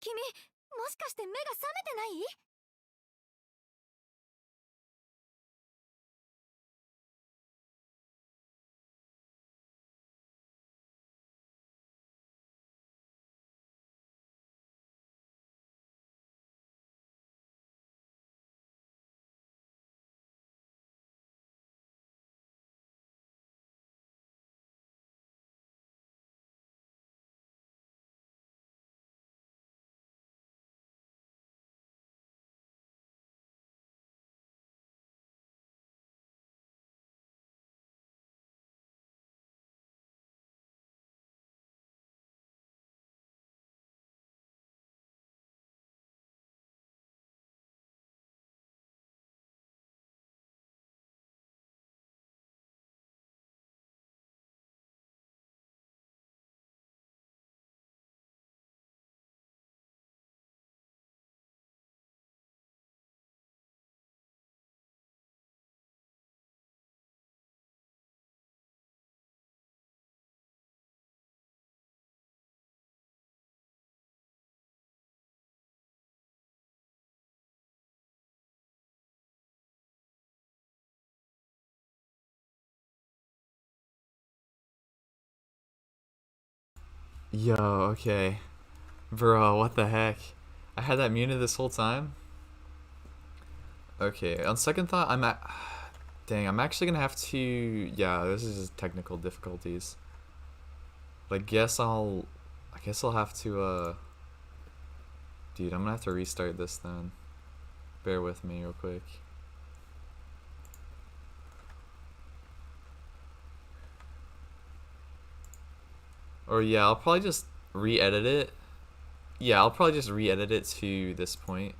君、もしかして目が覚めてない？ Yo, okay. Bro, what the heck? I had that muted this whole time? Okay, on second thought, I'm at... Dang, I'm actually gonna have to... Yeah, this is just technical difficulties. But I guess I'll have to, Dude, I'm gonna have to restart this then. Bear with me real quick. Or yeah, I'll probably just re-edit it. Yeah, I'll probably just re-edit it to this point.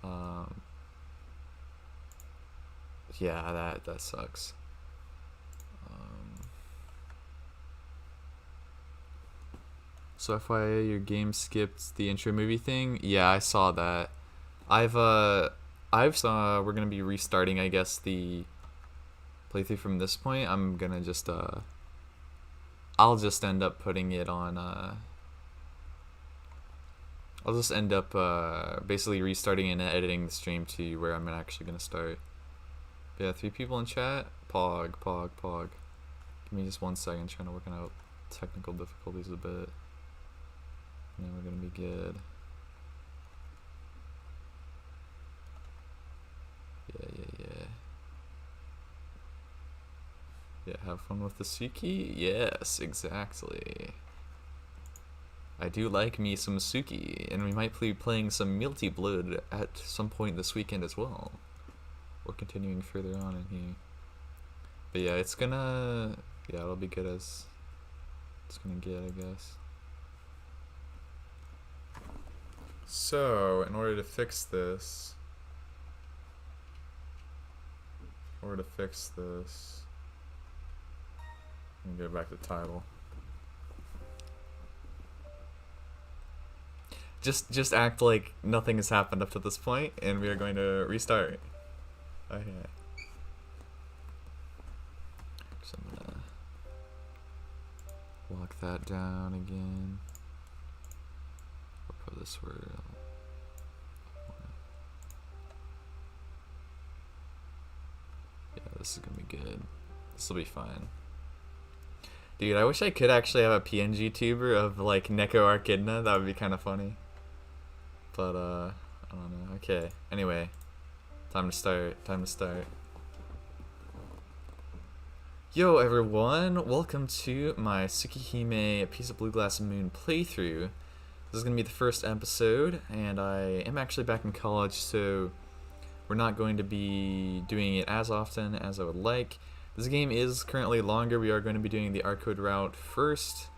Um, yeah, that sucks. So FYI, your game skipped the intro movie thing. Yeah, I saw that. We're gonna be restarting, I guess, the playthrough from this point. I'm gonna just I'll just end up putting it on I'll just end up basically restarting and editing the stream to where I'm actually gonna start. But yeah, 3 people in chat. Pog. Give me just 1 second, trying to work out technical difficulties a bit. And then we're gonna be good. Yeah, have fun with the Suki? Yes, exactly. I do like me some Suki, and we might be playing some Multi Blood at some point this weekend as well. Or continuing further on in here. But yeah, it'll be good as it's gonna get, I guess. So, in order to fix this, I'm gonna go back to title. Just act like nothing has happened up to this point, and we are going to restart. Okay. So I'm gonna lock that down again. I'll put this where. Yeah, this is gonna be good. This will be fine. Dude, I wish I could actually have a PNG tuber of like Neko Archidna. That would be kind of funny. But I don't know. Okay. Anyway, time to start. Yo everyone, welcome to my Tsukihime A Piece of Blue Glass Moon playthrough. This is gonna be the first episode, and I am actually back in college, so we're not going to be doing it as often as I would like. This game is currently longer. We are going to be doing the Arcueid route first.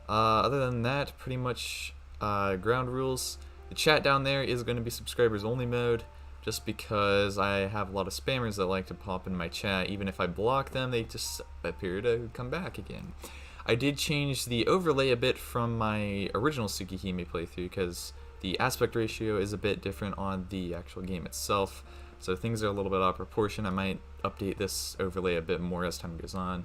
Other than that, pretty much ground rules. The chat down there is going to be subscribers only mode, just because I have a lot of spammers that like to pop in my chat. Even if I block them, they just appear to come back again. I did change the overlay a bit from my original Tsukihime playthrough, because the aspect ratio is a bit different on the actual game itself, so things are a little bit out of proportion. I might update this overlay a bit more as time goes on.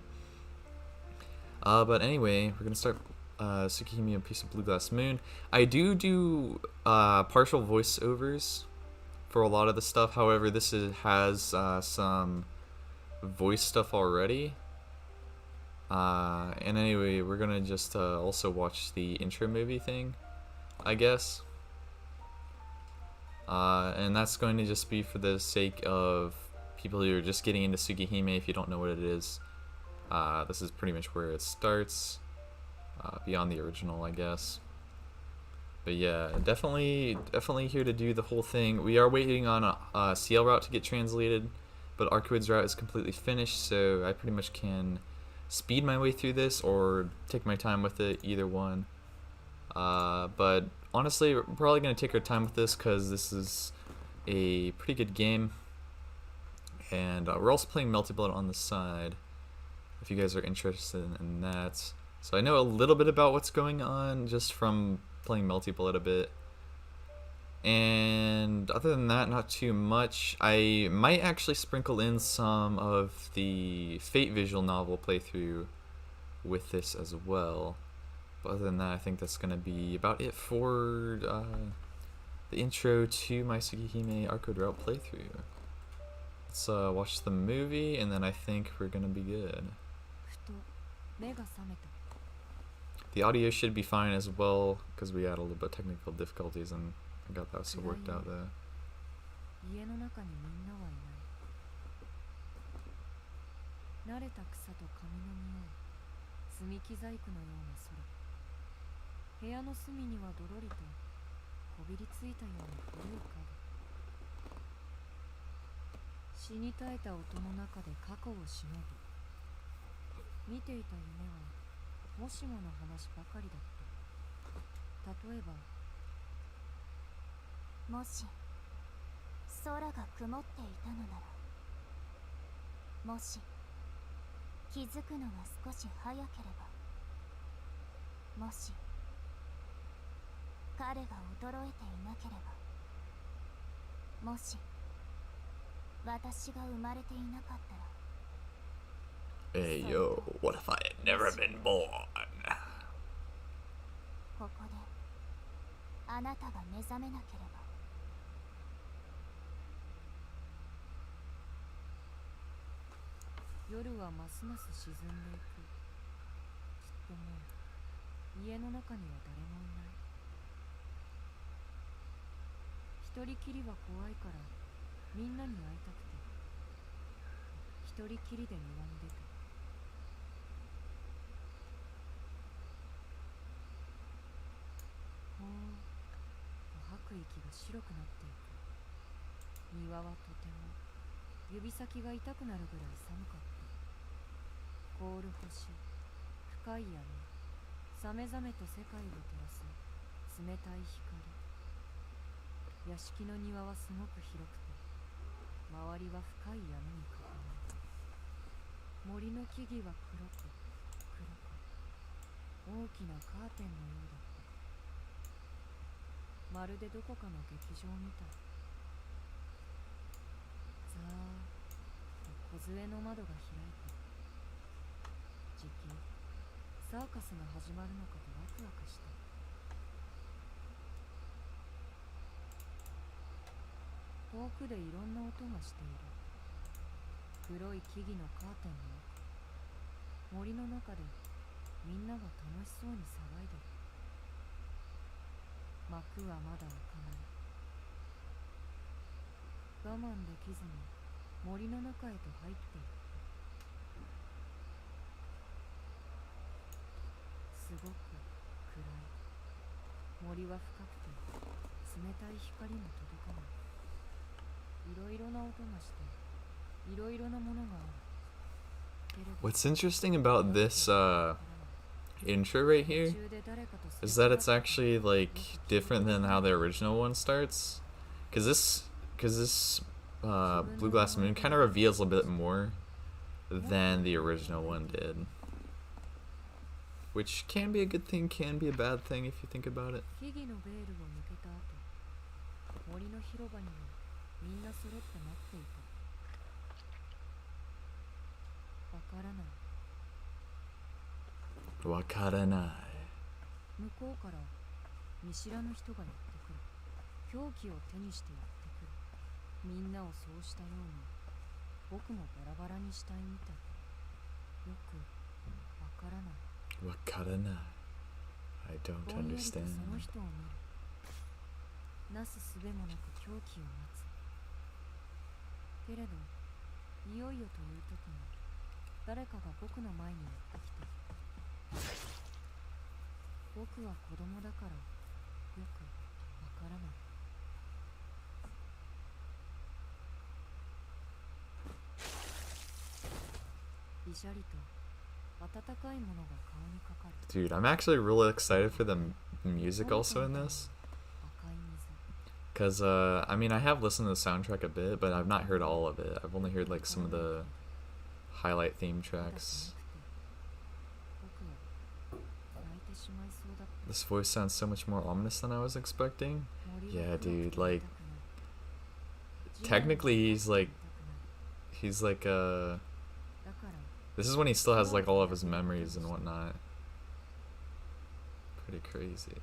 But anyway, we're gonna start Tsukihime, A Piece of Blue Glass Moon. I do partial voiceovers for a lot of the stuff. However, has some voice stuff already. And anyway, we're gonna just also watch the intro movie thing, I guess. And that's going to just be for the sake of people who are just getting into Tsukihime. If you don't know what it is, this is pretty much where it starts, beyond the original, I guess. But yeah, definitely here to do the whole thing. We are waiting on a CL route to get translated, but Arcueid's route is completely finished, so I pretty much can speed my way through this or take my time with it, either one. But honestly, we're probably going to take our time with this because this is a pretty good game. And we're also playing Melty Blood on the side, if you guys are interested in that. So I know a little bit about what's going on just from playing Melty Blood a bit. And other than that, not too much. I might actually sprinkle in some of the Fate visual novel playthrough with this as well. But other than that, I think that's going to be about it for the intro to my Tsukihime Arcueid route playthrough. Let's watch the movie, and then I think we're going to be good. The audio should be fine as well, because we had a little bit of technical difficulties, and I got that also worked out there. 部屋の隅にはどろりとこびりついたような古い影。死に絶えた音の中で過去をしのぎ、見ていた夢はもしもの話ばかりだった。例えば、もし空が曇っていたのなら、もし気づくのが少し早ければ、もし彼が驚いていなければ、もし私が生まれていなかったら。 Hey yo, what if I had never been born? ここであなたが目覚めなければ。夜はますます沈んでいく。きっともう家の中には誰もいない。一人きりは怖いからみんなに会いたくて一人きりで庭に出た。ほーと吐く息が白くなっていく。庭はとても指先が痛くなるぐらい寒かった。凍る星、深い闇、さめざめと世界を照らす冷たい光。屋敷の庭はすごく広くて、周りは深い闇に囲まれ、森の木々は黒く黒く、大きなカーテンのようだった。まるでどこかの劇場みたい。ざーっと梢の窓が開いた。じきサーカスが始まるのかとワクワクした。遠くでいろんな音がしている。黒い木々のカーテンの奥、森の中でみんなが楽しそうに騒いでる。幕はまだ開かない。我慢できずに森の中へと入っていった。すごく暗い。森は深くて冷たい光も届かない。いろいろな音がしていろいろなものがある。 What's interesting about this intro right here is that it's actually like different than how the original one starts, because this Blue Glass Moon kind of reveals a bit more than the original one did, which can be a good thing, can be a bad thing if you think about it. みんな揃って待っていた。わからない。わからない。向こうから見知らぬ人がやってくる。凶器を手にしてやってくる。みんなをそうしたように僕もバラバラにしたいみたい。よくわからない。わからない。I don't ぼんやりと understand. その人を見る。なすすべもなく凶器を待つ。けれどいよいよという時に誰かが僕の前にやってきて、僕は子供だからよくわからない。びしゃりと温かいものが顔にかかる。 Dude, I'm actually really excited for the music also in this. 赤い水。 Because, I mean, I have listened to the soundtrack a bit, but I've not heard all of it. I've only heard, like, some of the highlight theme tracks. This voice sounds so much more ominous than I was expecting. Yeah, dude, like, technically he's like, this is when he still has, like, all of his memories and whatnot. Pretty crazy.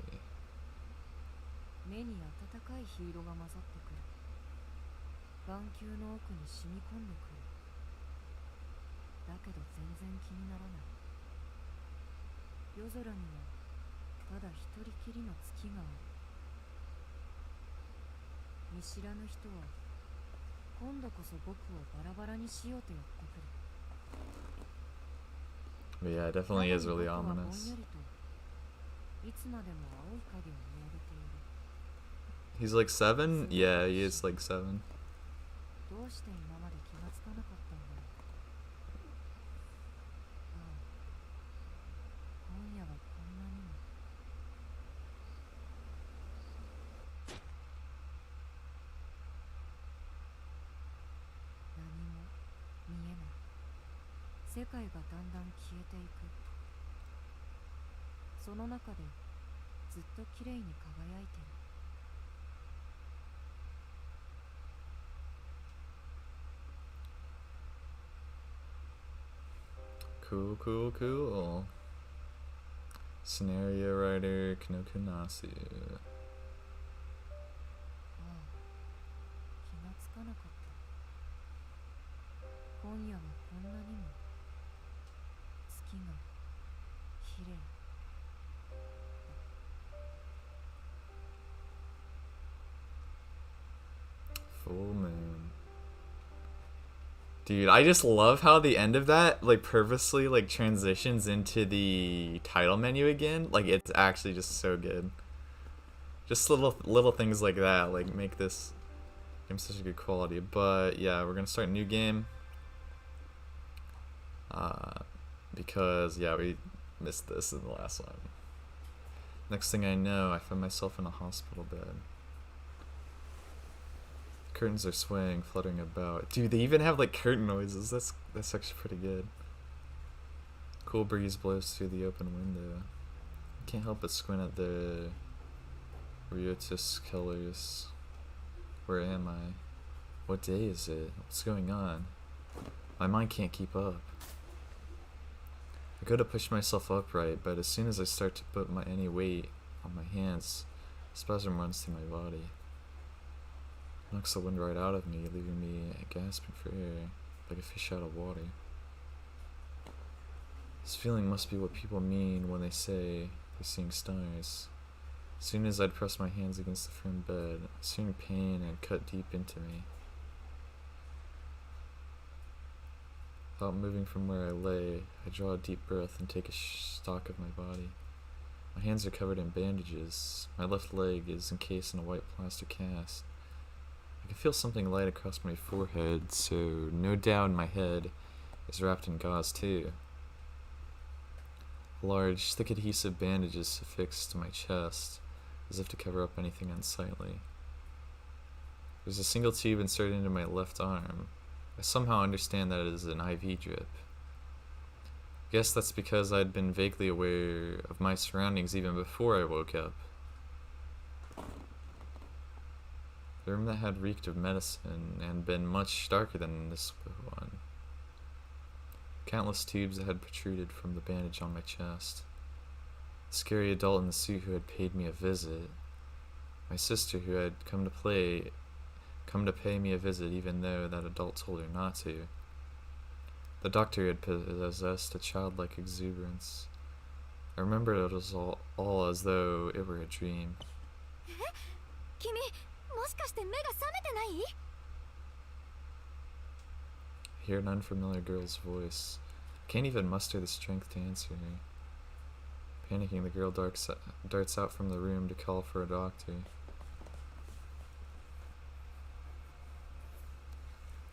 目に温かいヒーローが混ざってくる。眼球の奥に染み込んでくる。だけど全然気にならない。夜空にはただ一人きりの月がある。見知らぬ人は今度こそ僕をバラバラにしようとやってくる。 But yeah, it definitely is really 僕はぼんや ominous. りといつまでも青い影を見上げている。 He's like 7? Yeah, he is like 7. どうして今まで気がつかなかったんだろう。ああ、今夜はこんなにも。何も見えない。世界がだんだん消えていく。その中でずっときれいに輝いている。 Cool, cool, cool. Scenario writer, Kanokunasu. ああ、気がつかなかった。今夜はこんなにも月がきれい。 Full moon. Dude, I just love how the end of that, like, purposely, like, transitions into the title menu again. Like, it's actually just so good. Just little things like that, like, make this game such a good quality. But, yeah, we're gonna start a new game. Because, yeah, we missed this in the last one. Next thing I know, I find myself in a hospital bed. Curtains are swaying, fluttering about. Dude, they even have like curtain noises. That's actually pretty good. Cool breeze blows through the open window. Can't help but squint at the Realta colors. Where am I? What day is it? What's going on? My mind can't keep up. I go to push myself upright, but as soon as I start to put any weight on my hands, a spasm runs through my body. Knocks the wind right out of me, leaving me gasping for air, like a fish out of water. This feeling must be what people mean when they say they're seeing stars. As soon as I'd press my hands against the firm bed, a searing pain had cut deep into me. Without moving from where I lay, I draw a deep breath and take a stock of my body. My hands are covered in bandages. My left leg is encased in a white plaster cast. I can feel something light across my forehead, so no doubt my head is wrapped in gauze too. Large, thick adhesive bandages affixed to my chest, as if to cover up anything unsightly. There's a single tube inserted into my left arm. I somehow understand that it is an IV drip. I guess that's because I'd been vaguely aware of my surroundings even before I woke up. The room that had reeked of medicine and been much darker than this one. Countless tubes that had protruded from the bandage on my chest. The scary adult in the suit who had paid me a visit. My sister who had come to pay me a visit even though that adult told her not to. The doctor had possessed a childlike exuberance. I remembered it was all as though it were a dream. 君もしかして目が覚めてない？ I hear an unfamiliar girl's voice. I can't even muster the strength to answer her. Panicking, the girl darts out from the room to call for a doctor.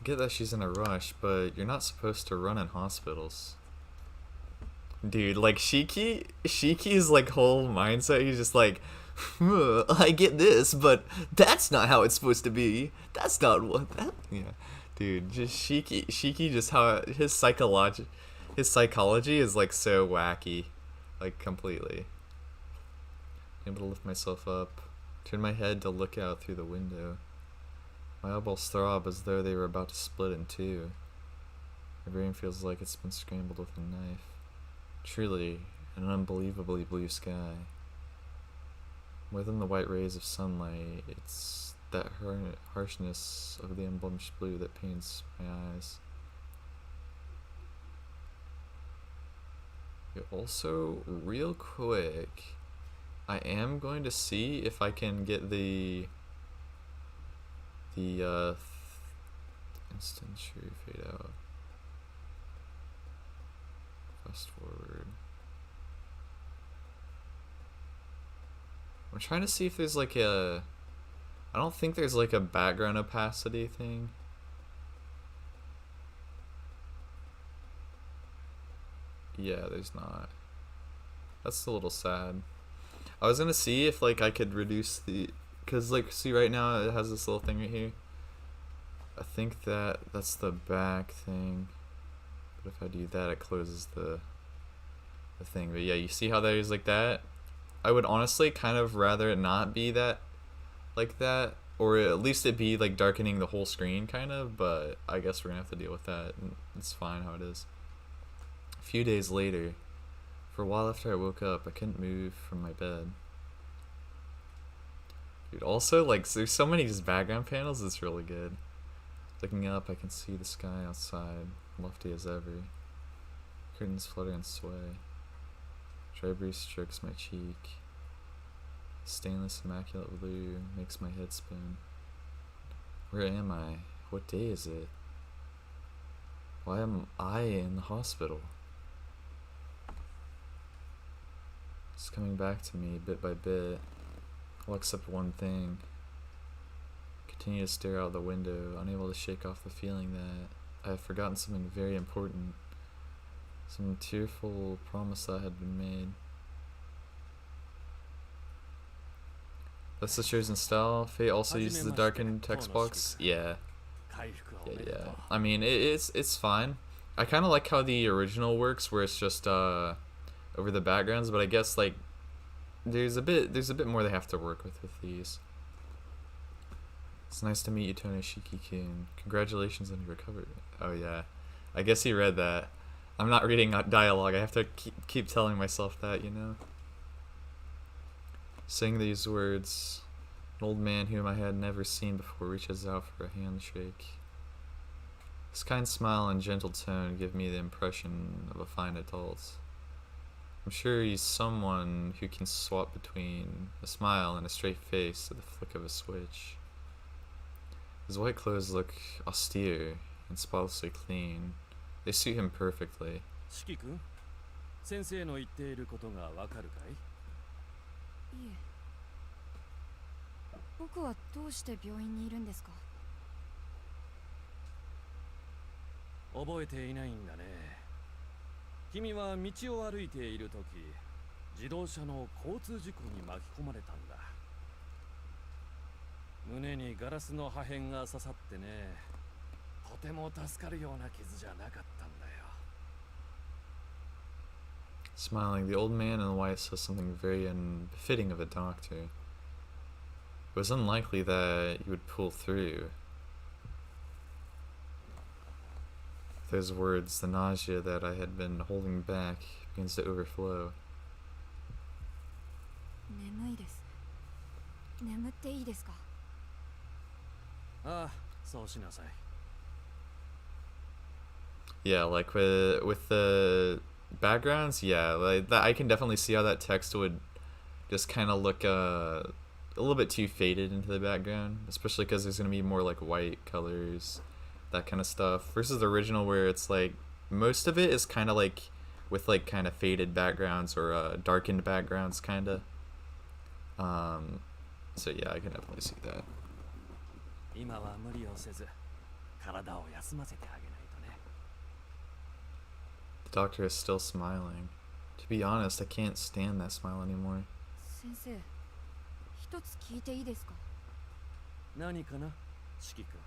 I get that she's in a rush, but you're not supposed to run in hospitals. Dude, like Shiki's like whole mindset, he's just like, I get this, but that's not how it's supposed to be. That's not what that. Yeah, dude, just Shiki, just how his psychology is like so wacky, like completely. I'm able to lift myself up, turn my head to look out through the window. My eyeballs throb as though they were about to split in two. My brain feels like it's been scrambled with a knife. Truly, an unbelievably blue sky. More than the white rays of sunlight, it's that harshness of the unblemished blue that pains my eyes. Also, real quick, I am going to see if I can get the instant true fade out. Fast forward. I'm trying to see if there's like a... I don't think there's like a background opacity thing. Yeah, there's not. That's a little sad. I was gonna see if like I could reduce the... Cause like, see right now it has this little thing right here. I think that's the back thing. But if I do that, it closes the thing. But yeah, you see how there's like that? I would honestly kind of rather it not be that, like that, or at least it be like darkening the whole screen kind of, but I guess we're gonna have to deal with that, and it's fine how it is. A few days later, for a while after I woke up, I couldn't move from my bed. Dude, also, like, there's so many just background panels, it's really good. Looking up, I can see the sky outside, lofty as ever. Curtains flutter and sway. Dry breeze strokes my cheek. Stainless immaculate blue makes my head spin. Where am I? What day is it? Why am I in the hospital? It's coming back to me bit by bit. All except one thing. I continue to stare out the window, unable to shake off the feeling that I have forgotten something very important. Some tearful promise that had been made. That's the chosen style. Fate also uses the darkened text box. Yeah. Yeah. I mean, it's fine. I kind of like how the original works, where it's just over the backgrounds. But I guess like there's a bit more they have to work with these. It's nice to meet you, Tone Shiki-kun. Congratulations on your recovery. Oh yeah, I guess he read that. I'm not reading dialogue. I have to keep telling myself that, you know. Saying these words, an old man whom I had never seen before reaches out for a handshake. His kind smile and gentle tone give me the impression of a fine adult. I'm sure he's someone who can swap between a smile and a straight face at the flick of a switch. His white clothes look austere and spotlessly clean. They suit him perfectly. 四季君、先生の言っていることがわかるかい？いえ。僕はどうして病院にいるんですか？覚えていないんだね。君は道を歩いているとき、自動車の交通事故に巻き込まれたんだ。胸にガラスの破片が刺さってね、とても助かるような傷じゃなかったんだよ。Smiling, the old man in the white says something very unbefitting of a doctor. It was unlikely that you would pull through. With those words, the nausea that I had been holding back begins to overflow. 眠いです。眠っていいですか？ああ、そうしなさい。 Yeah, like with the backgrounds, yeah, like that I can definitely see how that text would just kind of look a little bit too faded into the background, especially because there's gonna be more like white colors, that kind of stuff, versus the original where it's like most of it is kind of like with like kind of faded backgrounds or darkened backgrounds, kind of. So yeah, I can definitely see that. 今は無理をせず体を休ませてあげないとね。 The doctor is still smiling. To be honest, I can't stand that smile anymore. 先生、一つ聞いていいですか？何かな、四季君。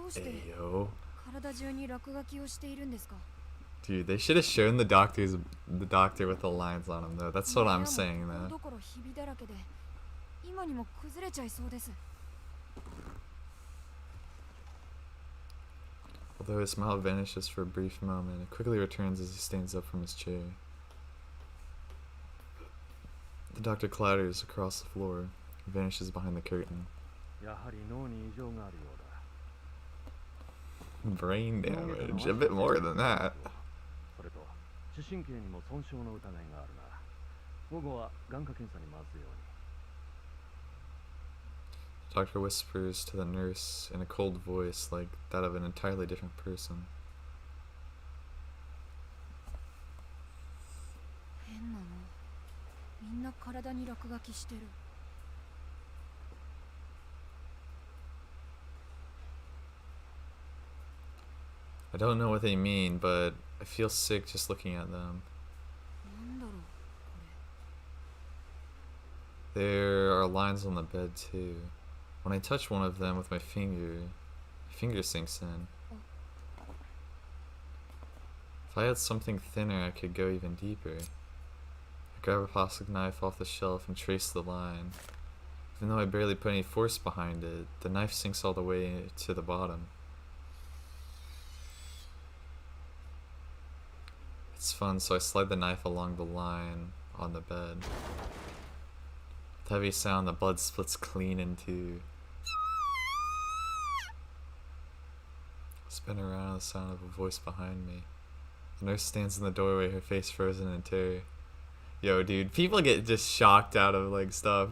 どうして Hey yo. 体中に落書きをしているんですか？ Dude, they should have shown the doctor with the lines on him though. That's what I'm saying 部屋も though. どころひびだらけで、今にも崩れちゃいそうです。 Although his smile vanishes for a brief moment, it quickly returns as he stands up from his chair. The doctor clatters across the floor and vanishes behind the curtain. やはり脳に異常があるようだ。 Brain damage, a bit more than that. それと視神経にも損傷の疑いがあるな。午後は眼科検査に回すように。 The doctor whispers to the nurse in a cold voice like that of an entirely different person. 変なの。みんな体に落書きしてる。 I don't know what they mean, but I feel sick just looking at them. なんだろう、こ There are lines on the bed too. When I touch one of them with my finger sinks in. If I had something thinner, I could go even deeper. I grab a plastic knife off the shelf and trace the line. Even though I barely put any force behind it, the knife sinks all the way to the bottom. It's fun, so I slide the knife along the line on the bed. With heavy sound, the blood splits clean in two. I spin around at the sound of a voice behind me. The nurse stands in the doorway, her face frozen in terror. Yo, dude, people get just shocked out of like stuff.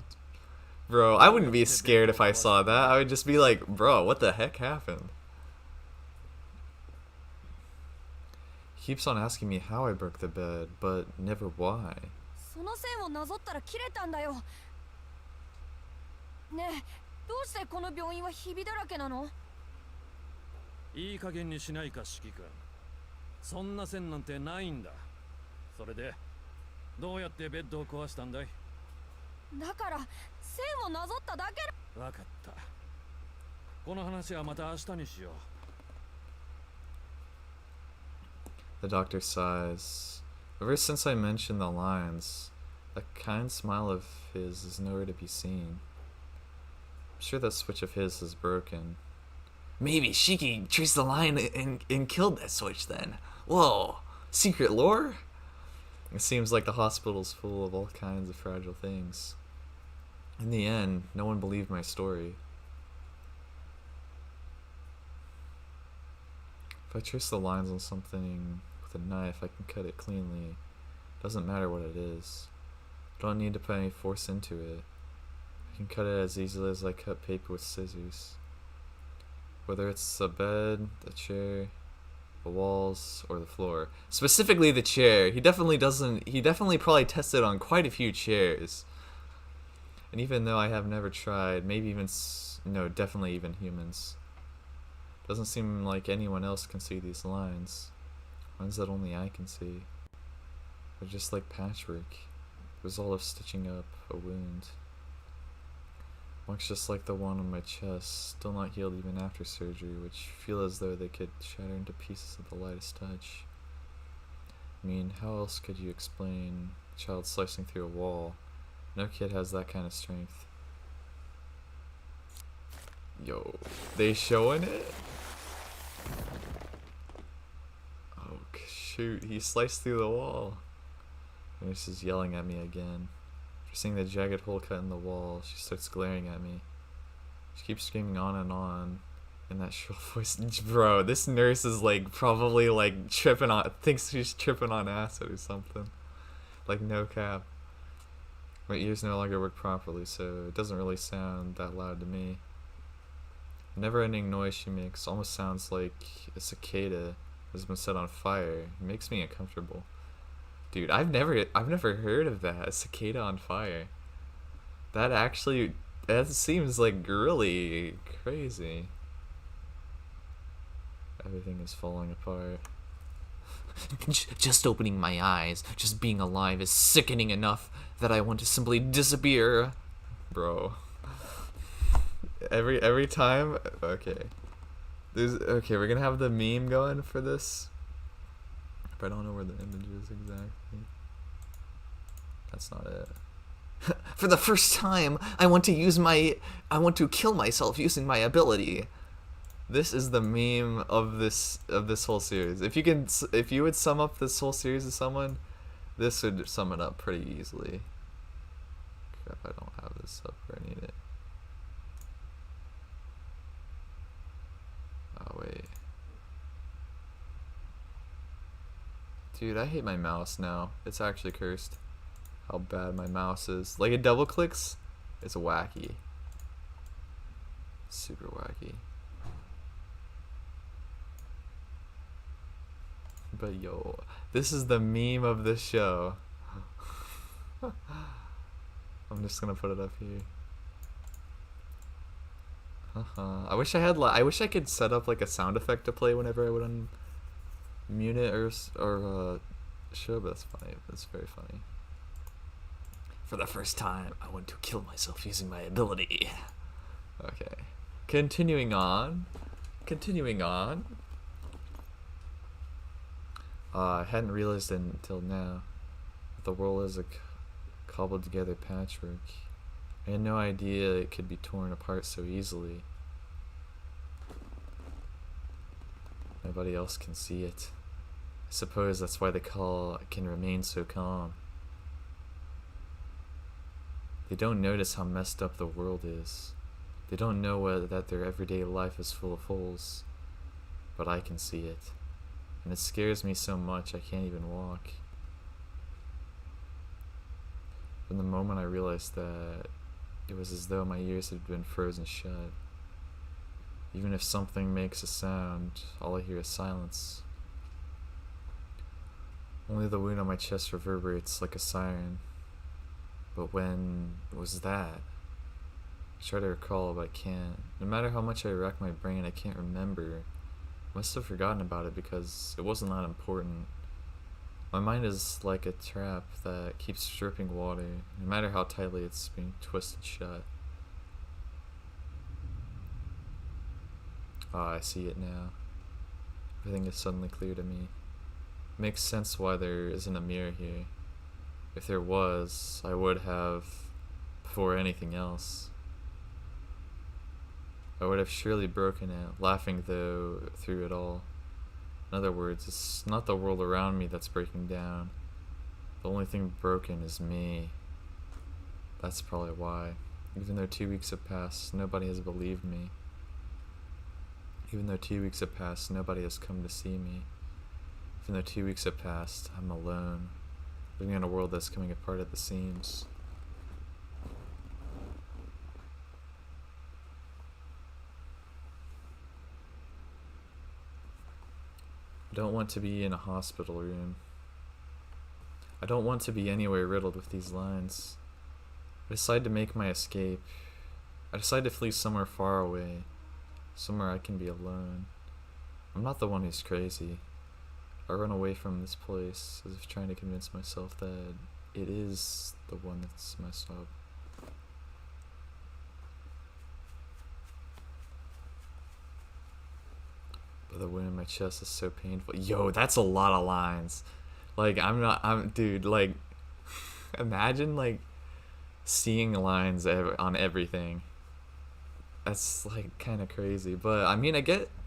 Bro, I wouldn't be scared if I saw that. I would just be like, bro, what the heck happened? He keeps on asking me how I broke the bed, but never why. その線をなぞったら切れたんだよ。ねえ、どうしてこの病院はひびだらけなの？いい加減にしないか、四季君。そんな線なんてないんだ。それでどうやってベッドを壊したんだい？だから線をなぞっただけだ。わかった。この話はまた明日にしよう。 The doctor sighs. Ever since I mentioned the lines, that kind smile of his is nowhere to be seen. I'm sure that switch of his is broken. Maybe Shiki traced the line and killed that switch then. Whoa, secret lore? It seems like the hospital's full of all kinds of fragile things. In the end, no one believed my story. If I trace the lines on something with a knife, I can cut it cleanly. Doesn't matter what it is. I don't need to put any force into it. I can cut it as easily as I cut paper with scissors. Whether it's a bed, a chair, the walls, or the floor. Specifically the chair. He definitely probably tested on quite a few chairs. And even though I have never tried, maybe even, no, definitely even humans. Doesn't seem like anyone else can see these lines. Lines that only I can see. They're just like patchwork. The result of stitching up a wound. Marks just like the one on my chest, still not healed even after surgery, which feel as though they could shatter into pieces at the lightest touch. I mean, how else could you explain a child slicing through a wall? No kid has that kind of strength. Yo, they showing it? Oh shoot, he sliced through the wall. Nurse is yelling at me again. For seeing the jagged hole cut in the wall, she starts glaring at me. She keeps screaming on and on in that shrill voice. Bro, this nurse is like probably like tripping on, thinks she's tripping on acid or something. Like, no cap. My ears no longer work properly, so it doesn't really sound that loud to me. The never-ending noise she makes almost sounds like a cicada has been set on fire. It makes me uncomfortable. Dude, I've never heard of that. A cicada on fire. That seems like really crazy. Everything is falling apart. Just opening my eyes, just being alive is sickening enough that I want to simply disappear. Bro. Every time, okay. Okay, we're gonna have the meme going for this. But I don't know where the image is exactly. That's not it. For the first time, I want to kill myself using my ability. This is the meme of this whole series. If you would sum up this whole series to someone, this would sum it up pretty easily. Crap, I don't have this up where I need it. Oh wait. Dude, I hate my mouse now. It's actually cursed. How bad my mouse is. Like, it double clicks, it's wacky. Super wacky. But yo, this is the meme of this show. I'm just gonna put it up here. I wish I could set up like a sound effect to play whenever I would unmute it or show, but that's funny. That's very funny. For the first time, I want to kill myself using my ability. Okay. Continuing on. I hadn't realized it until now that the world is a cobbled together patchwork. I had no idea it could be torn apart so easily. Nobody else can see it. I suppose that's why the call can remain so calm. They don't notice how messed up the world is. They don't know that their everyday life is full of holes. But I can see it. And it scares me so much I can't even walk. From the moment I realized that, it was as though my ears had been frozen shut. Even if something makes a sound, all I hear is silence. Only the wound on my chest reverberates like a siren. But when was that? I try to recall, but I can't. No matter how much I rack my brain, I can't remember. I must have forgotten about it because it wasn't that important. My mind is like a trap that keeps dripping water, no matter how tightly it's being twisted shut. Ah, I see it now. Everything is suddenly clear to me. It makes sense why there isn't a mirror here. If there was, I would have, before anything else. I would have surely broken it, laughing though through it all. In other words, it's not the world around me that's breaking down. The only thing broken is me. That's probably why. Even though 2 weeks have passed, nobody has believed me. Even though 2 weeks have passed, nobody has come to see me. Even though 2 weeks have passed, I'm alone, living in a world that's coming apart at the seams. I don't want to be in a hospital room. I don't want to be anywhere riddled with these lines. I decide to make my escape. I decide to flee somewhere far away, somewhere I can be alone. I'm not the one who's crazy. I run away from this place as if trying to convince myself that it is the one that's messed up. But the wound in my chest is so painful. Yo, that's a lot of lines. Like, dude, like, imagine, like, seeing lines on everything. That's, like, kind of crazy. But, I mean,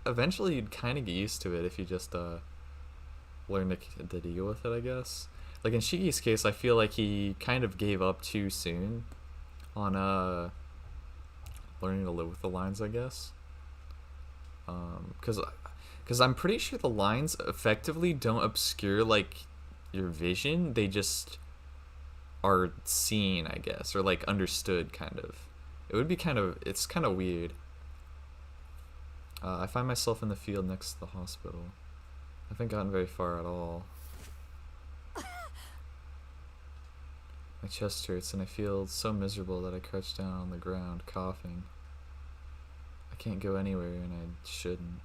eventually you'd kind of get used to it if you just, learn to deal with it, I guess. Like in Shiki's case, I feel like he kind of gave up too soon on learning to live with the lines, I guess. Because I'm pretty sure the lines effectively don't obscure like your vision. They just are seen, I guess, or like understood, kind of. It's kind of weird. I find myself in the field next to the hospital. I haven't gotten very far at all. My chest hurts and I feel so miserable that I crouch down on the ground, coughing. I can't go anywhere and I shouldn't.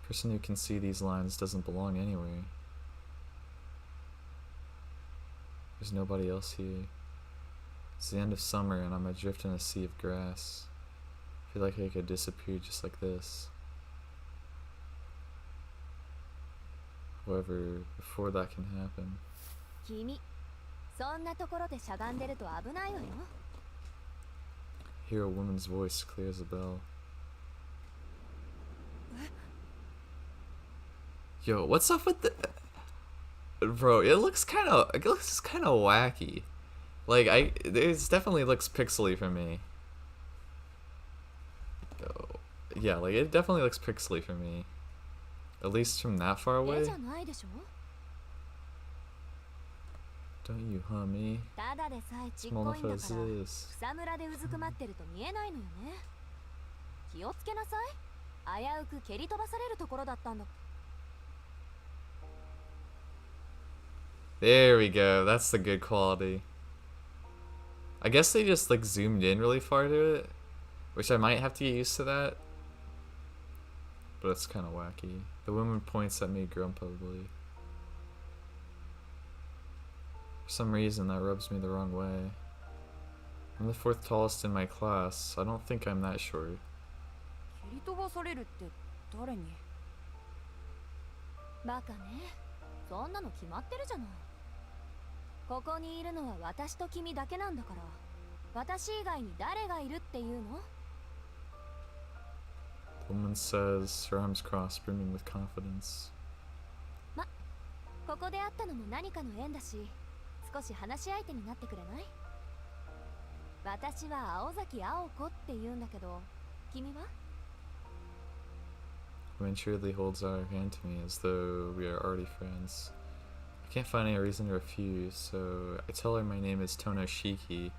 The person who can see these lines doesn't belong anywhere. There's nobody else here. It's the end of summer and I'm adrift in a sea of grass. I feel like I could disappear just like this. However, before that can happen, 君、そんなところでしゃがんでると危ないわよ。 hear a woman's voice clear as a bell. Yo, what's up with the... Bro, it looks kind of wacky. Like, it definitely looks pixely for me. Oh, yeah, like, it definitely looks pixely for me. At least from that far 絵 away. じゃないでしょ。 Don't you, hummy? ただでさえちっ Small こいん enough だ as から this. 草むらでうずくまってると見えないのよね。気をつけなさい。危うく蹴り飛ばされるところだったんだ。 There we go. That's the good quality. I guess they just like zoomed in really far to it, which I might have to get used to that. But it's kind of wacky. The woman points at me grumpily. For some reason, that rubs me the wrong way. I'm the fourth tallest in my class. I don't think I'm that short. 蹴り飛ばされるって誰に？バカね。そんなの決まってるじゃない。ここにいるのは私と君だけなんだから。私以外に誰がいるっていうの？ The woman says, her arms crossed, brimming with confidence. ま、ここで会ったのも何かの縁だし、少し話し相手になってくれない？私は青崎青子って言うんだけど、君は？ The woman cheerily holds out her hand to me as though we are already friends. I can't find any reason to refuse, so I tell her my name is Tonoshiki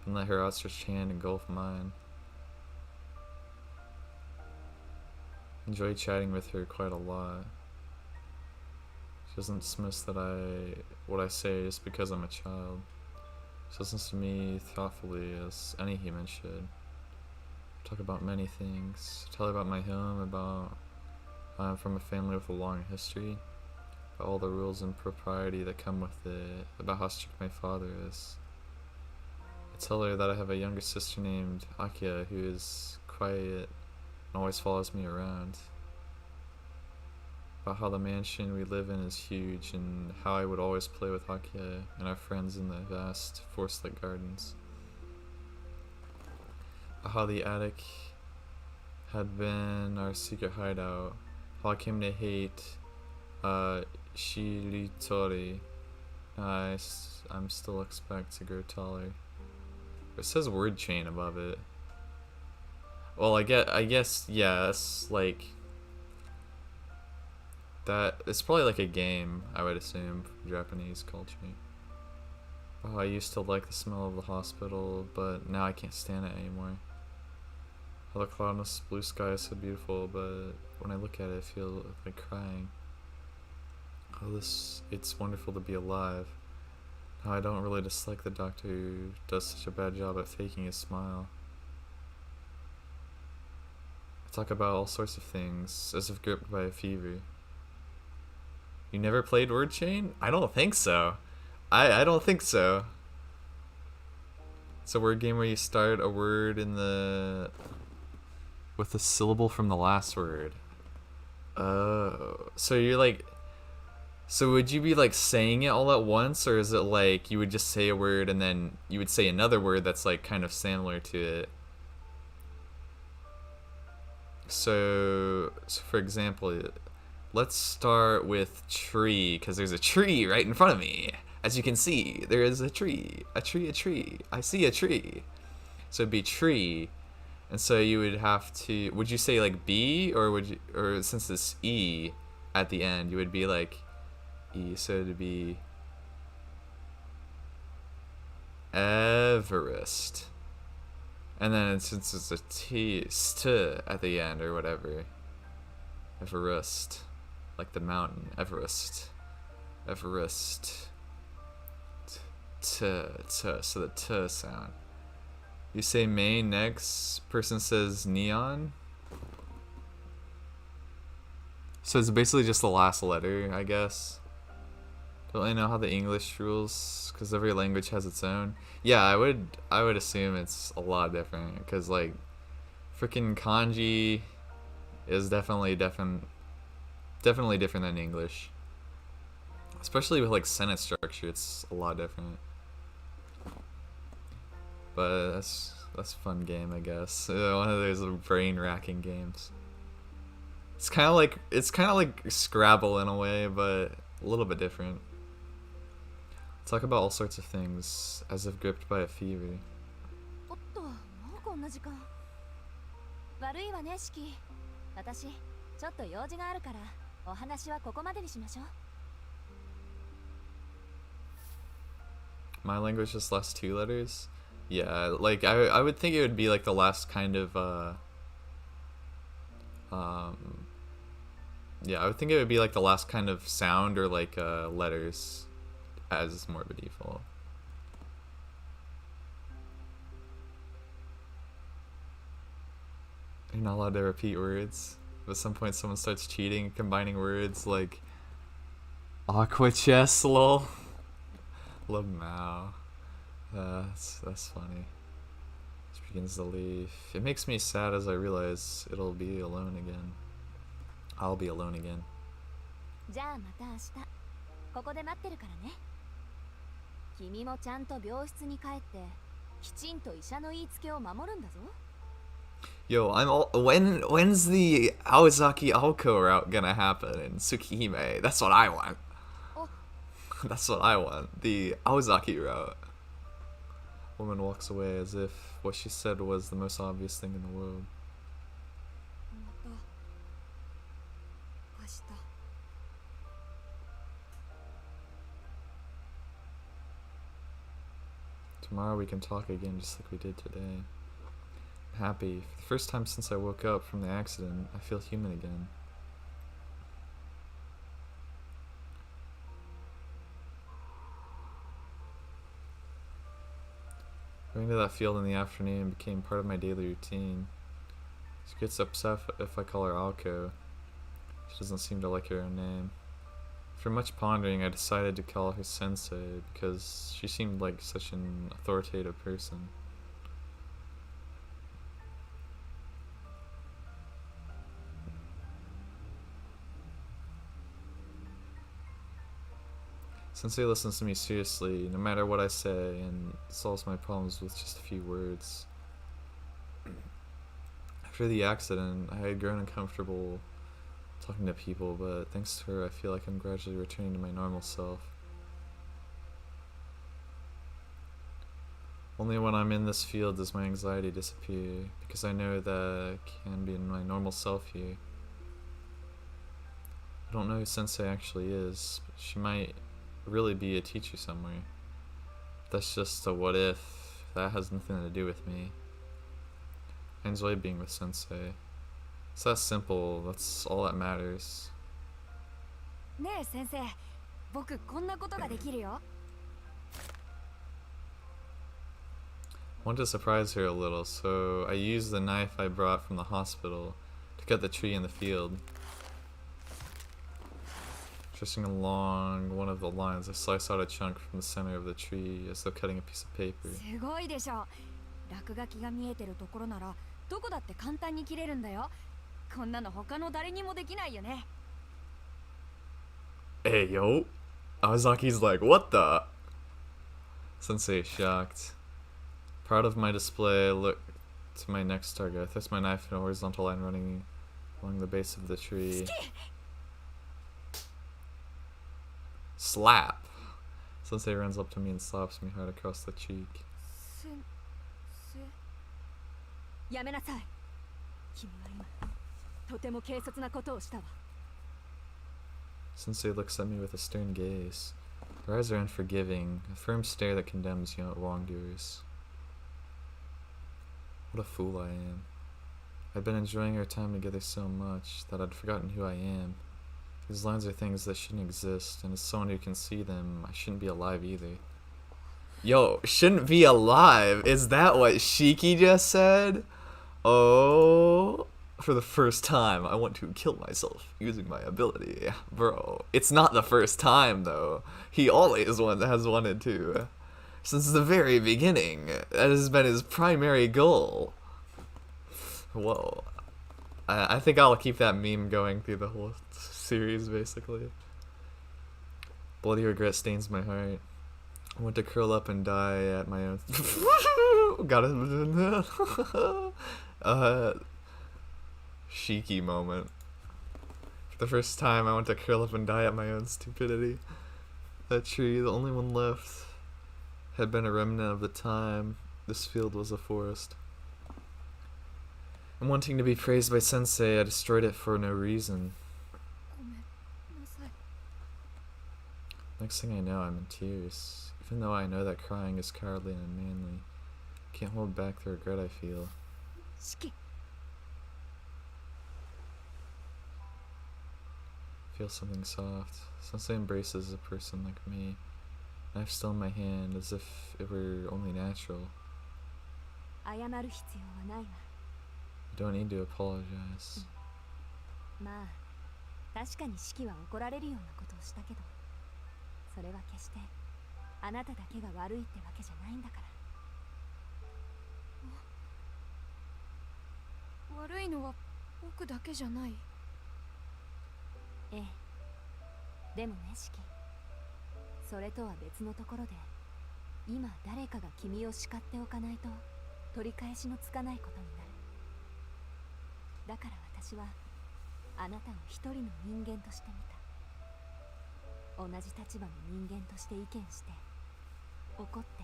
and let her outstretched hand engulf mine. Enjoy chatting with her quite a lot. She doesn't dismiss what I say just because I'm a child. She listens to me thoughtfully as any human should. Talk about many things. Tell her about my home, about how I'm from a family with a long history, about all the rules and propriety that come with it, about how strict my father is. I tell her that I have a younger sister named Akia who is quiet and always follows me around. About how the mansion we live in is huge and how I would always play with Akia and our friends in the vast forest-like gardens. About how the attic had been our secret hideout. How I came to hate Shiritori. I'm still expect to grow taller. It says word chain above it. Well, I guess yes, like that. It's probably like a game, I would assume, for Japanese culture. Oh, I used to like the smell of the hospital, but now I can't stand it anymore. How the cloudless blue sky is so beautiful, but when I look at it, I feel like crying. Oh, it's wonderful to be alive. How I don't really dislike the doctor who does such a bad job at faking his smile. I talk about all sorts of things, as if gripped by a fever. You never played Word Chain? I don't think so. I don't think so. It's a word game where you start a word with a syllable from the last word. Oh, so you're like... So would you be like saying it all at once, or is it like you would just say a word and then you would say another word that's like kind of similar to it? So for example, let's start with tree, because there's a tree right in front of me. As you can see, there is a tree. A tree, a tree. I see a tree. So it'd be tree. And so you would have to, would you say like B, or would you, or since it's E at the end, you would be like E, so it'd be Everest. And then since it's a T, st at the end or whatever, Everest, like the mountain, Everest, Everest, t, so the t sound. You say main next, person says neon. So it's basically just the last letter, I guess. Don't really know how the English rules, because every language has its own. Yeah, I would assume it's a lot different, because like, freaking kanji is definitely different than English. Especially with like sentence structure, it's a lot different. But that's a fun game, I guess. One of those brain racking games. It's kind of like Scrabble in a way, but a little bit different. Talk about all sorts of things, as if gripped by a fever. おっと、もうこんな時間。悪いわね、シキ。私、ちょっと用事があるから、お話はここまでにしましょう。My language just last 2 letters? Yeah, like I would think it would be like the last kind of yeah, I would think it would be like the last kind of sound or like letters as more of a default. You're not allowed to repeat words. At some point someone starts cheating, combining words like Aqua chess, lol. Lamau. That's funny. This begins to leave. It makes me sad as I realize it'll be alone again. I'll be alone again. じゃあまた明日。ここで待ってるからね。君もちゃんと病室に帰って、きちんと医者の言いつけを守るんだぞ。Yo, when's the Aozaki Aoko route gonna happen in Tsukihime? That's what I want. That's what I want. The Aozaki route. Woman walks away as if what she said was the most obvious thing in the world. また明日。Tomorrow we can talk again just like we did today. I'm happy. For the first time since I woke up from the accident, I feel human again. Going to that field in the afternoon became part of my daily routine. She gets upset if I call her Alko. She doesn't seem to like her own name. After much pondering, I decided to call her Sensei because she seemed like such an authoritative person. Sensei listens to me seriously, no matter what I say, and solves my problems with just a few words. After the accident, I had grown uncomfortable talking to people, but thanks to her, I feel like I'm gradually returning to my normal self. Only when I'm in this field does my anxiety disappear, because I know that I can be in my normal self here. I don't know who Sensei actually is, but she might really be a teacher somewhere. That's just a what if. That has nothing to do with me. I enjoy being with Sensei. It's that simple. That's all that matters. ねえ先生、僕こんなことができるよ。I wanted to surprise her a little, so I used the knife I brought from the hospital to cut the tree in the field. Tracing along one of the lines, I sliced out a chunk from the center of the tree as though cutting a piece of paper. すごいでしょ。落書きが見えてるところならどこだって簡単に切れるんだよ。こんなの他の誰にもできないよね。Hey, yo. Aozaki's like, what the? Sensei is shocked. Proud of my display, I looked to my next target. I thrust my knife in a horizontal line running along the base of the tree. Slap. Sensei runs up to me and slaps me hard across the cheek. やめなさい。君は今とても軽率なことをしたわ。 Sensei looks at me with a stern gaze. Her eyes are unforgiving, a firm stare that condemns wrongdoers. What a fool I am. I'd been enjoying our time together so much that I'd forgotten who I am. These lines are things that shouldn't exist, and as someone who can see them, I shouldn't be alive either. Yo, shouldn't be alive? Is that what Shiki just said? Oh, for the first time, I want to kill myself using my ability. Bro, it's not the first time, though. He always has wanted to. Since the very beginning, that has been his primary goal. Whoa. I think I'll keep that meme going through the whole series, basically. Bloody regret stains my heart. I want to curl up and die at my own... Got it. Shiki moment. For the first time, I want to curl up and die at my own stupidity. That tree, the only one left, had been a remnant of the time this field was a forest. And wanting to be praised by Sensei, I destroyed it for no reason. ごめんなさい。 Next thing I know, I'm in tears. Even though I know that crying is cowardly and unmanly, I can't hold back the regret I feel. 四季。 Feel something soft. Sensei embraces a person like me. Knife still in my hand, as if it were only natural. 謝る必要はないわ。 You don't need to apologize. まあ確かに四季は怒られるようなことをしたけど、それは決してあなただけが悪いってわけじゃないんだから。悪いのは僕だけじゃない。ええ。でもね、四季。それとは別のところで、今誰かが君を叱っておかないと取り返しのつかないことになる。だから私はあなたを一人の人間として見た。同じ立場の人間として意見して、怒って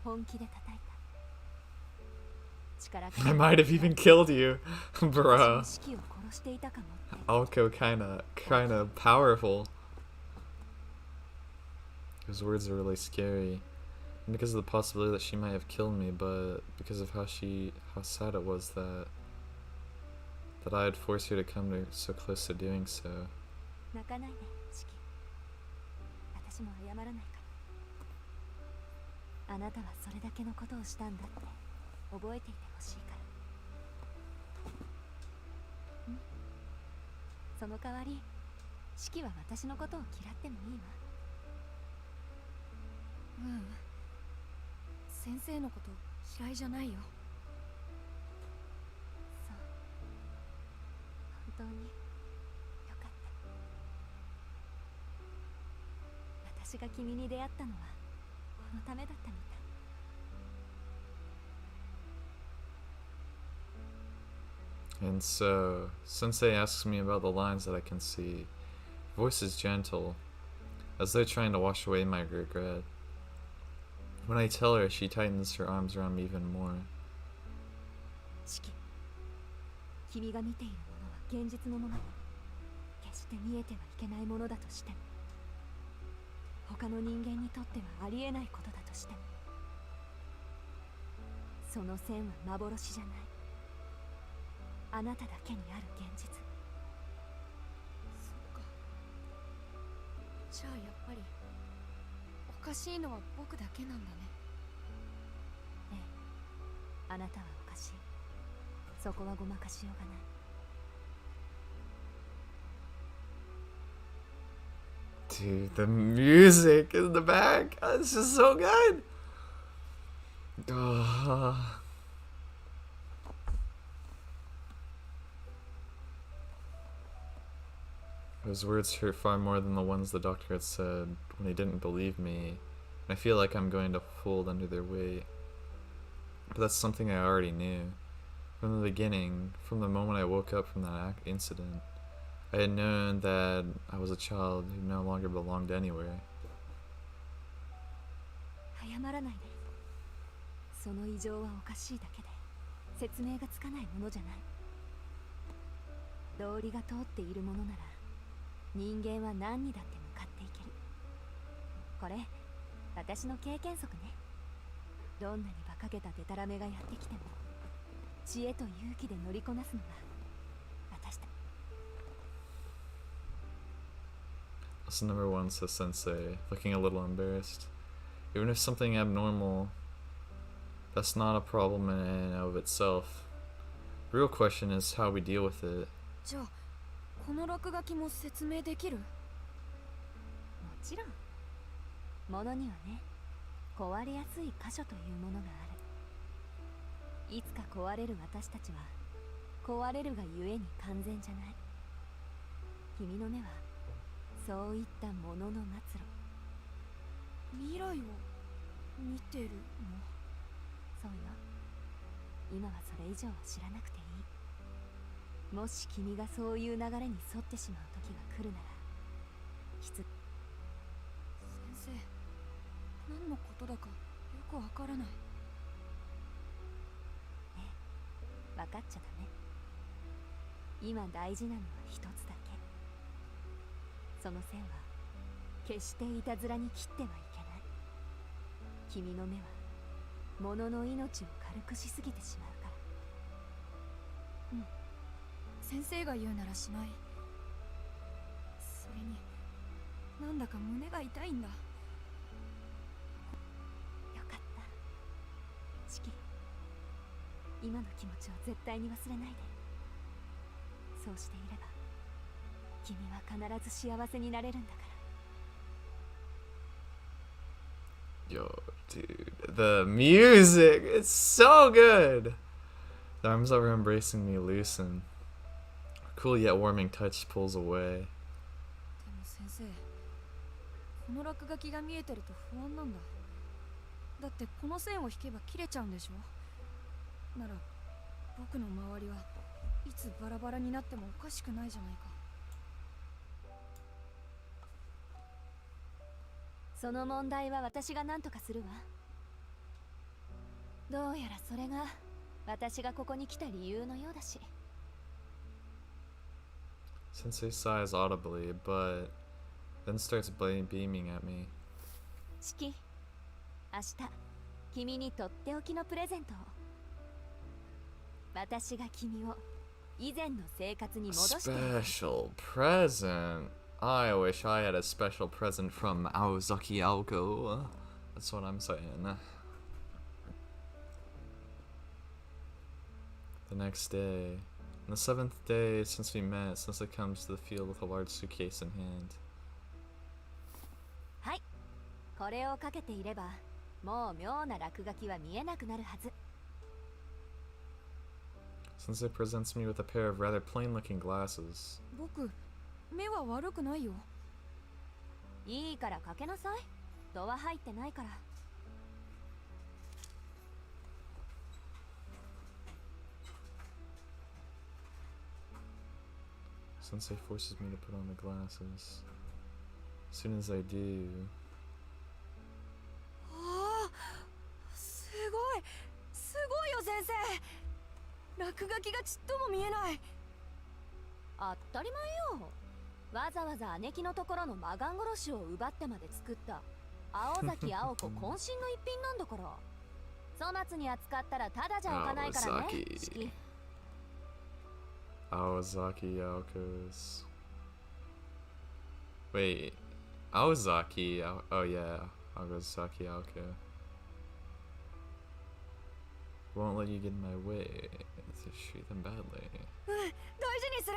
本気で叩いた。力 I might have even killed you, 私 bruh. の四季を殺していたかもって。 Alko kinda powerful. His words are really scary. And because of the possibility that she might have killed me, but because of how sad it was that I had forced her to come so close to doing so. 泣かないで、四季。私も謝らないから。あなたはそれだけのことをしたんだって覚えていてほしいから。ん？その代わり、四季は私のことを嫌ってもいいわ。うん。先生のこと嫌いじゃないよ。そう。本当によかった。私が君に出会ったのはこのためだったみたい。 And so, Sensei asks me about the lines that I can see. Voice is gentle, as though trying to wash away my regret. When I tell her, she tightens her arms around me even more. 四季、君が見ているものは現実のもの。決して見えてはいけないものだとしても、他の人間にとってはありえないことだとしても、その線は幻じゃない。あなただけにある現実。そっか。じゃあやっぱりおかしいのは僕だけなんだね。ええ、あなたはおかしい。そこはごまかしようがない。 Dude, the music in the back, it's just so good. Those words hurt far more than the ones the doctor had said when he didn't believe me. And I feel like I'm going to fold under their weight. But that's something I already knew. From the beginning, from the moment I woke up from that incident, I had known that I was a child who no longer belonged anywhere. 謝らないで。その異常はおかしいだけで説明がつかないものじゃない。道理が通っているものなら人間は何にだって向かっていける。これ私の経験則ね。どんなに馬鹿げたデタラメがやってきても知恵と勇気で乗りこなすのが私だ。 Lesson number 1, says Sensei, looking a little embarrassed. Even if something abnormal, that's not a problem in and of itself. The real question is how we deal with it. じゃあこの落書きも説明できる？もちろん。ものにはね、壊れやすい箇所というものがある。いつか壊れる私たちは壊れるがゆえに完全じゃない。君の目はそういったものの末路。未来を見てるの？そうよ。今はそれ以上は知らなくていい。もし君がそういう流れに沿ってしまう時が来るなら先生、何のことだかよくわからない。分かっちゃダメ。今大事なのは一つだけ。その線は決していたずらに切ってはいけない。君の目は物の命を軽くしすぎてしまうから。先生が言うならしない。それになんだか胸が痛いんだ。よかった。シキ、今の気持ちを絶対に忘れないで。そうしていれば君は必ず幸せになれるんだから。 Yo, dude, the music, it's so good! The arms that were embracing me loosen. A cool yet warming touch pulls away. でも先生、この落書きが見えてると不安なんだ。だってこの線を引けば切れちゃうんでしょ。なら僕の周りはいつバラバラになってもおかしくないじゃないか。その問題は私が何とかするわ。どうやらそれが私がここに来た理由のようだし。 Sensei sighs audibly, but then starts beaming at me. シキ、明日君にとっておきのプレゼントを。私が君を以前の生活に A 戻して。 special present. I wish I had a special present from Aozaki Aoko. That's what I'm saying. The next day. On the 7th day since we met, Sensei comes to the field with a large suitcase in hand. はい、これをかけていればもう妙な落書きは見えなくなるはず。 Sensei presents me with a pair of rather plain-looking glasses. 僕、目は悪くないよ。いいからかけなさい。度は入ってないから。 Sensei forces me to put on the glasses. As soon as I do, ああ、すごい、すごいよ先生。落書きがちっとも見えない。当たり前よ。わざわざ姉貴のところの魔眼殺しを奪ってまで作った青崎青子渾身の一品なんだから。粗末に扱ったらただじゃおかないからね。 Awazaki. シキ、 Aozaki Aoko's. Wait, Aozaki. Oh yeah, Aozaki Aoko. Won't let you get in my way to treat them badly. 大事にする。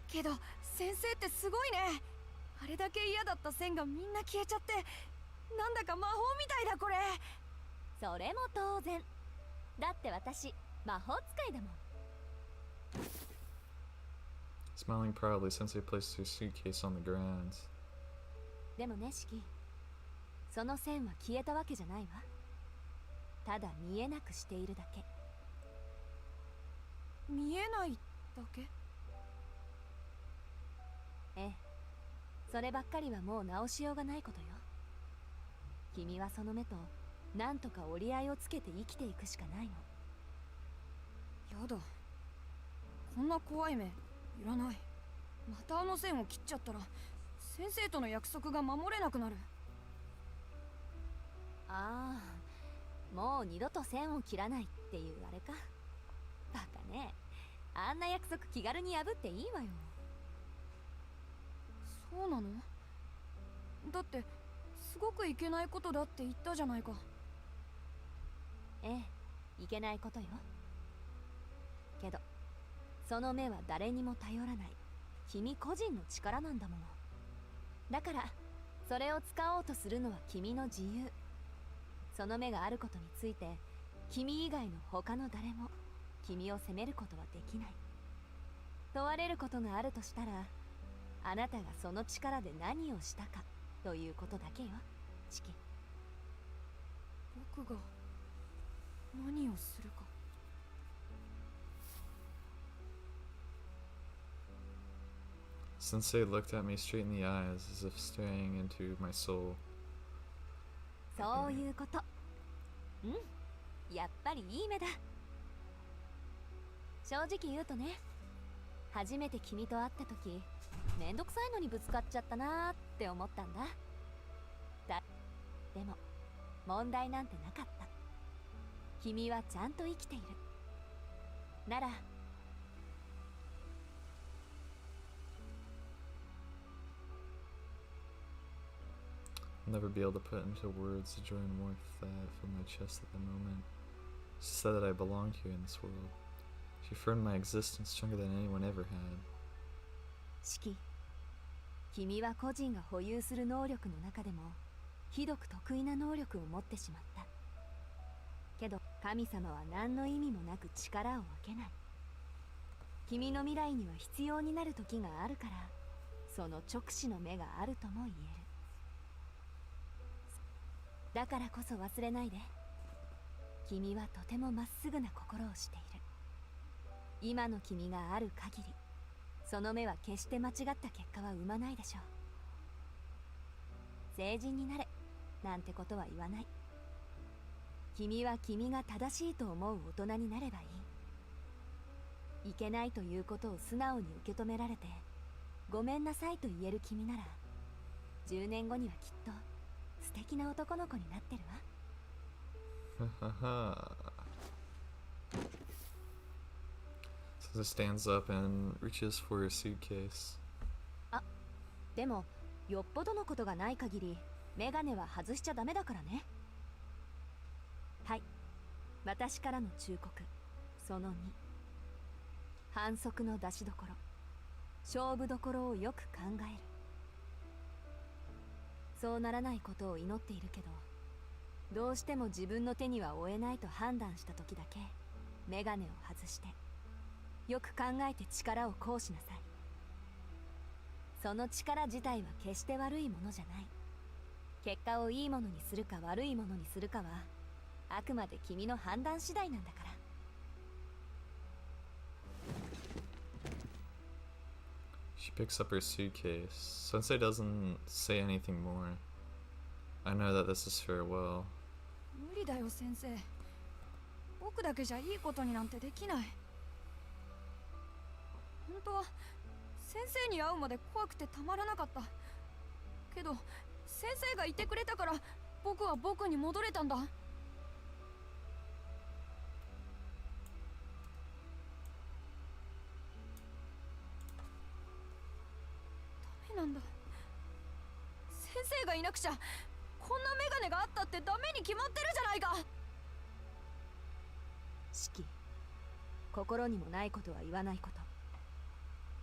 けど先生ってすごいね。あれだけ嫌だった線がみんな消えちゃって、なんだか魔法みたいだこれ。それも当然。だって私魔法使いだもん。 Smiling proudly, Sensei placed her suitcase on the ground. でもね、シキ、その線は消えたわけじゃないわ。ただ見えなくしているだけ。見えないだけ？ええ、そればっかりはもう直しようがないことよ。君はその目となんとか折り合いをつけて生きていくしかないの。やだ、こんな怖い目いらない。またあの線を切っちゃったら先生との約束が守れなくなる。ああ、もう二度と線を切らないっていうあれか。バカね、あんな約束気軽に破っていいわよ。そうなの？だってすごくいけないことだって言ったじゃないか。ええ、いけないことよ。けどその目は誰にも頼らない君個人の力なんだもの。だからそれを使おうとするのは君の自由。その目があることについて君以外の他の誰も君を責めることはできない。問われることがあるとしたら、あなたがその力で何をしたかということだけよ、チキ。僕が何をするか。Sensei looked at me straight in the eyes as if staring into my soul. そういうこと。うん、やっぱりいい目だ。正直言うとね、初めて君と会った時、めんどくさいのにぶつかっちゃったなーって思ったんだ。でも問題なんてなかった。君はちゃんと生きている。ならI'll never be able to put into words the joy and warmth that filled my chest at the moment. She said that I belonged here in this world. She affirmed my existence stronger than anyone ever had. シキ、君は個人が保有する能力の中でもひどく得意な能力を持ってしまった。けど神様は何の意味もなく力を分けない。君の未来には必要になる時があるから、その直視の目があるとも言える。だからこそ忘れないで。君はとてもまっすぐな心をしている。今の君がある限り、その目は決して間違った結果は生まないでしょう。成人になれなんてことは言わない。君は君が正しいと思う大人になればいい。いけないということを素直に受け止められて、ごめんなさいと言える君なら、10年後にはきっと素敵な男の子になってるわ。So she stands up and reaches for her suitcase. あ、でもよっぽどのことがない限りメガネは外しちゃダメだからね。はい、私からの忠告その2。反則の出しどころ、勝負どころをよく考える。そうならないことを祈っているけど、どうしても自分の手には負えないと判断した時だけメガネを外して、よく考えて力を行使なさい。その力自体は決して悪いものじゃない。結果をいいものにするか悪いものにするかはあくまで君の判断次第なんだから。She picks up her suitcase. Sensei doesn't say anything more. I know that this is farewell. 無理だよ先生。僕だけじゃいいことになんてできない。本当は先生に会うまで怖くてたまらなかった。けど先生がいてくれたから僕は僕に戻れたんだ。ダメなんだ。先生がいなくちゃこんなメガネがあったってダメに決まってるじゃないか。シキ、心にもないことは言わないこと。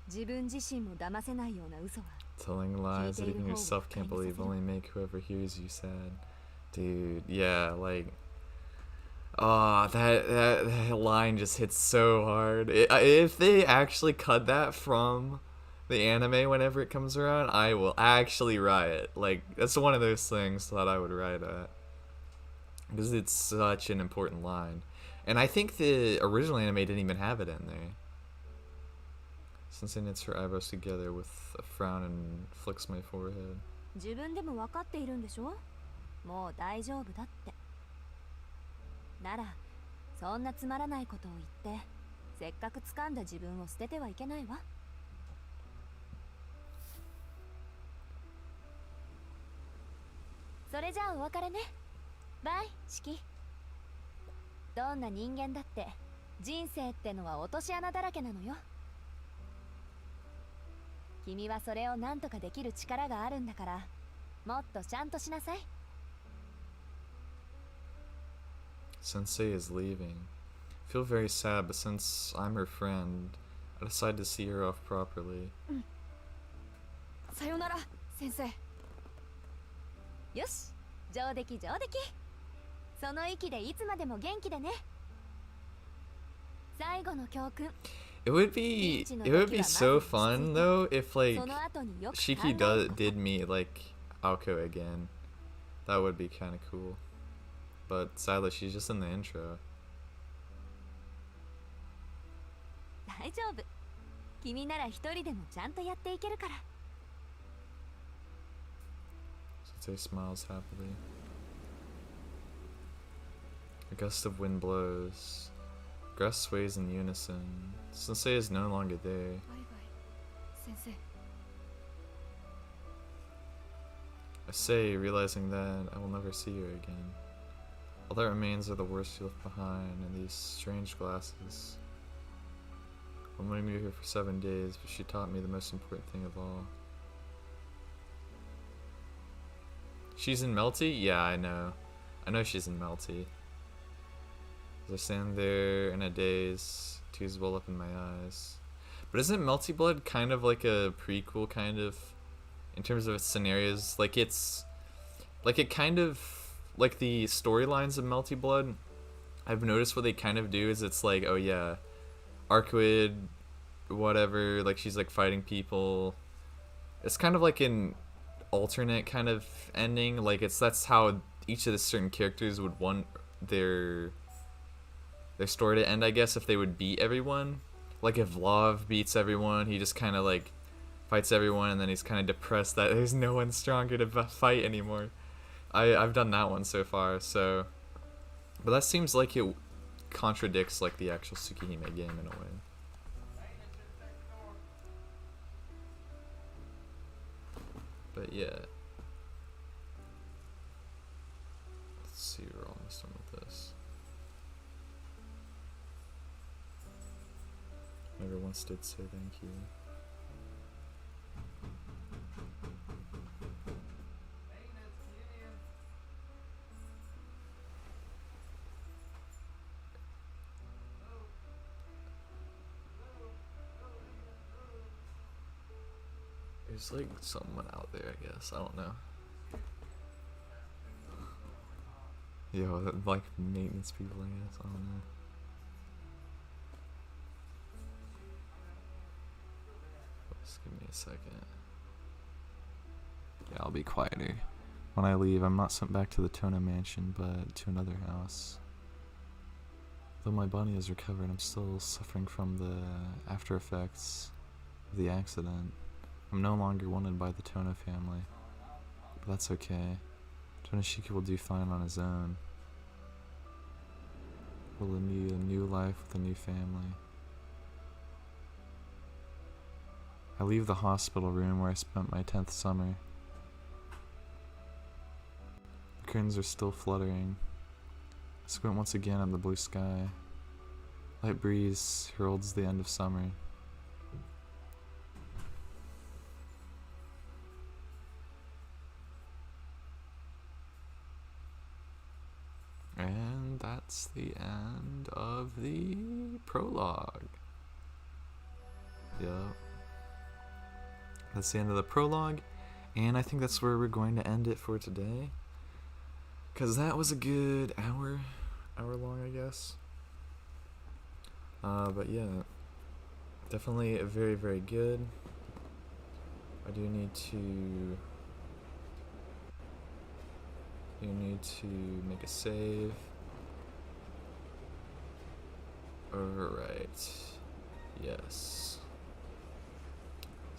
自分自身も騙せないような嘘は Telling lies that even yourself can't believe only make whoever hears you sad. Dude, yeah, like... Oh, that line just hits so hard. If they actually cut that from the anime whenever it comes around, I will actually riot. Like, that's one of those things that I would riot at. Because it's such an important line. And I think the original anime didn't even have it in there. Sensei knits her eyebrows together with a frown and flicks my forehead. 自分でも分かっているんでしょ。もう大丈夫だって。ならそんなつまらないことを言ってせっかく掴んだ自分を捨ててはいけないわ。それじゃあお別れね。バイ、シキ。どんな人間だって人生ってのは落とし穴だらけなのよ。君はそれを何とかできる力があるんだから、もっとちゃんとしなさい。Sensei is leaving. I feel very sad, but since I'm her friend, I decide to see her off properly. さよなら、先生。よし、上出来上出来。その息でいつまでも元気でね。最後の教訓。It would be so fun though if like Shiki did meet like Aoko again. That would be kind of cool. But sadly, she's just in the intro. 大丈夫。君なら一人でもちゃんとやっていけるから。Sensei smiles happily. A gust of wind blows. Grass sways in unison. Sensei is no longer there. バイバイ、先生。 I say, realizing that I will never see her again. All that remains are the words she left behind and these strange glasses. I only knew her for 7 days, but she taught me the most important thing of all. She's in Melty? Yeah, I know. I know she's in Melty. As I stand there in a daze, tears well up in my eyes. But isn't Melty Blood kind of like a prequel, kind of, in terms of its scenarios? Like it's, like it kind of, like the storylines of Melty Blood, I've noticed what they kind of do is it's like, oh yeah, Arcueid, whatever, like she's like fighting people. It's kind of like an alternate kind of ending. Like that's how each of the certain characters would want their story to end, I guess, if they would beat everyone. Like if Love beats everyone, he just kind of like fights everyone and then he's kind of depressed that there's no one stronger to fight anymore. I've done that one so far, so, but that seems like it contradicts like the actual Tsukihime game in a way. But yeah, let's see, we're almost done with this. Never once did say thank you. There's like someone out there, I guess. I don't know. Yo, like maintenance people, I guess. I don't know. Just give me a second. Yeah, I'll be quieter. When I leave, I'm not sent back to the Tono mansion, but to another house. Though my body is recovered, I'm still suffering from the after effects of the accident. I'm no longer wanted by the Tono family. But that's okay. Tonoshiki will do fine on his own. We'll need a new life with a new family. I leave the hospital room where I spent my 10th summer. The curtains are still fluttering. I squint once again at the blue sky. Light breeze heralds the end of summer. And that's the end of the prologue. Yep. That's the end of the prologue, and I think that's where we're going to end it for today. Cause that was a good hour long, I guess. But yeah, definitely very, very good. I do need to make a save. Alright. Yes.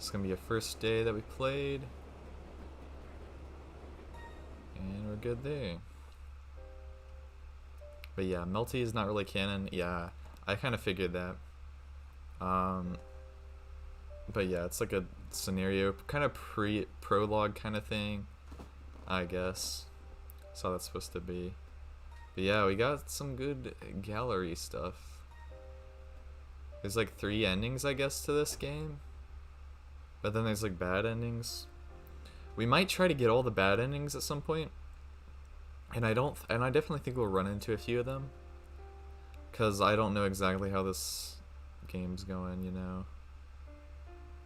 It's gonna be a first day that we played. And we're good there. But yeah, Melty is not really canon. Yeah, I kind of figured that. But yeah, it's like a scenario, kind of prologue kind of thing, I guess. That's how that's supposed to be. But yeah, we got some good gallery stuff. There's like 3 endings, I guess, to this game. But then there's like bad endings. We might try to get all the bad endings at some point. And I definitely think we'll run into a few of them. 'Cause I don't know exactly how this game's going, you know.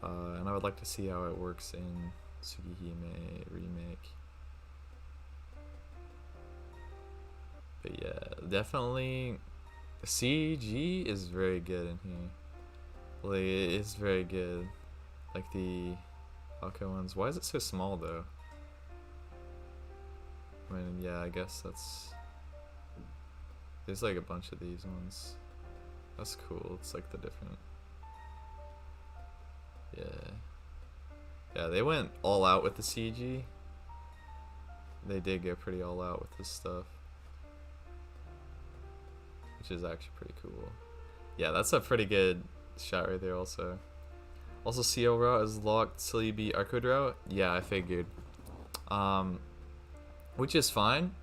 And I would like to see how it works in Tsukihime Remake. But yeah, definitely CG is very good in here. Like, it's very good. Like the Arcueid ones. Why is it so small though? I mean, yeah, I guess that's... There's like a bunch of these ones. That's cool. It's like the different... Yeah. Yeah, they went all out with the CG. They did go pretty all out with this stuff. Which is actually pretty cool. Yeah, that's a pretty good shot right there also. Also, CL route is locked till you beat Arcueid route. Yeah, I figured. Which is fine.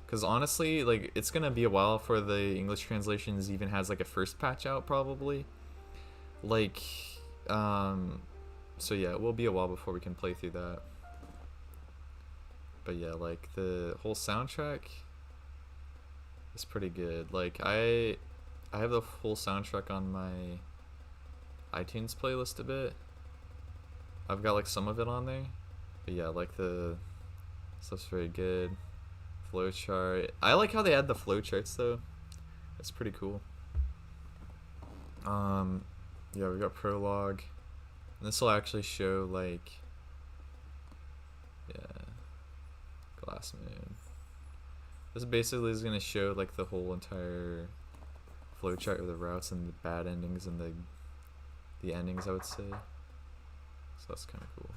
Because honestly, like, it's going to be a while before the English translations even has like a first patch out probably. Like, so yeah, it will be a while before we can play through that. But yeah, like, the whole soundtrack is pretty good. Like, I have the full soundtrack on my iTunes playlist a bit. I've got like some of it on there. But yeah, like the stuff's very good. Flowchart. I like how they add the flowcharts though. That's pretty cool. Yeah, we got Prologue. And this will actually show like, yeah, Glass Moon. This basically is gonna show like the whole entire flowchart of the routes and the bad endings and the endings, I would say. So that's kind of cool.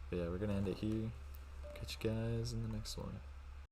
But yeah, we're gonna end it here. Catch you guys in the next one.